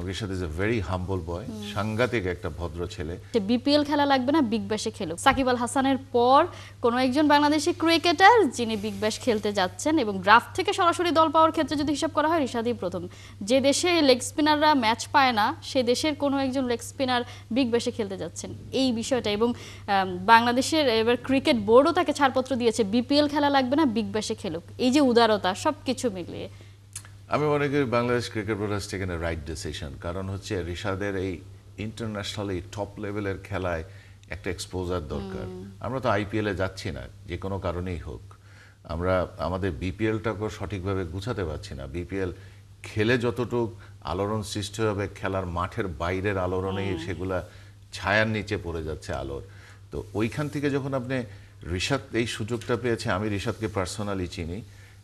Rishad is a very humble boy, সাংঘাতিক একটা ভদ্র ছেলে। বিপিএল খেলা লাগবে না, বিগ ব্যাশে খেলুক। সাকিব আল হাসানের পর কোন একজন বাংলাদেশি ক্রিকেটার যিনি বিগ ব্যাশ খেলতে যাচ্ছেন এবং ড্রাফট থেকে সরাসরি দল পাওয়ার ক্ষেত্রে যদি হিসাব করা হয় রিশাদই প্রথম। যে দেশে লেগ স্পিনাররা ম্যাচ পায় না সে দেশের কোনো একজন লেগ স্পিনার বিগ ব্যাশে খেলতে যাচ্ছেন, এই বিষয়টা। এবং বাংলাদেশের এবার ক্রিকেট বোর্ডও তাকে ছাড়পত্র দিয়েছে, বিপিএল খেলা লাগবে না, বিগ ব্যাশে খেলুক। এই যে উদারতা, সবকিছু মিলিয়ে আমি মনে করি Bangladesh cricket board has taken A right decision. কারণ হচ্ছে রিশাদের এই ইন্টারন্যাশনালি টপ লেভেলের খেলায় একটা এক্সপোজার দরকার। আমরা তো আইপিএলে যাচ্ছি না যে কোনো কারণেই হোক, আমরা আমাদের বিপিএলটাকেও সঠিকভাবে গুছাতে পারছি না। বিপিএল খেলে যতটুক আলোড়ন সৃষ্টি হবে, খেলার মাঠের বাইরের আলোড়নেই সেগুলা ছায়ার নিচে পড়ে যাচ্ছে আলোর। তো ওইখান থেকে যখন আপনি রিশাদ এই সুযোগটা পেয়েছে, আমি রিশাদকে পার্সোনালি চিনি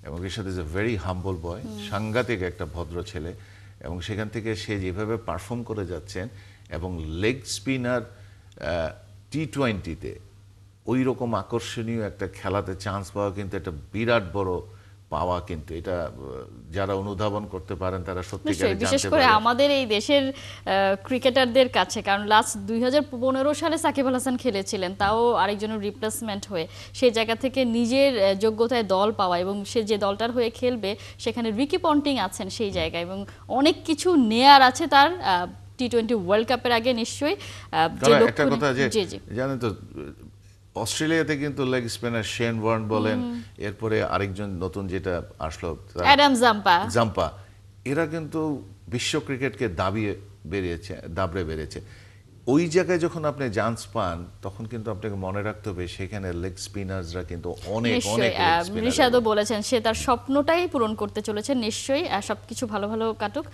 এবং Rishad is a very humble boy, সাংঘাতিক একটা ভদ্র ছেলে। এবং সেখান থেকে সে যেভাবে পারফর্ম করে যাচ্ছেন এবং লেগ স্পিনার টি-20-তে ওই রকম আকর্ষণীয় একটা খেলাতে চান্স পাওয়া কিন্তু একটা বিরাট বড় পাওয়া। কিন্তু এটা যারা অনুধাবন করতে পারেন তারা সত্যিকারে জানতে পারেন, বিশেষ করে আমাদের এই দেশের ক্রিকেটারদের কাছে। কারণ লাস্ট 2015 সালে সাকিব আল হাসান খেলেছিলেন, তাও আরেকজনের রিপ্লেসমেন্ট হয়ে। সেই জায়গা থেকে নিজের যোগ্যতায় দল পাওয়া এবং সে যে দলটার হয়ে খেলবে সেখানে রিকি পন্টিং আছেন সেই জায়গায়, এবং অনেক কিছু নেয়ার আছে তার টি-20 ওয়ার্ল্ড কাপের আগে নিশ্চয়ই। একটা কথা যে জানেন তো, অস্ট্রেলিয়াতে কিন্তু লেগ স্পিনার শেন ওয়ার্ন বলেন, এরপরে আরেকজন নতুন যেটা আসলো অ্যাডাম জাম্পা, এরা কিন্তু বিশ্ব ক্রিকেটকে দাবড়ে বেরিয়েছে। ওই জায়গায় যখন আপনি চান্স পান তখন কিন্তু আপনাকে মনে রাখতে হবে সেখানে লেগ স্পিনারসরা কিন্তু অনেক অনেক। রিশাদও বলেছেন সে তার স্বপ্নটাই পূরণ করতে চলেছে, নিশ্চয়ই সবকিছু ভালো ভালো কাটুক।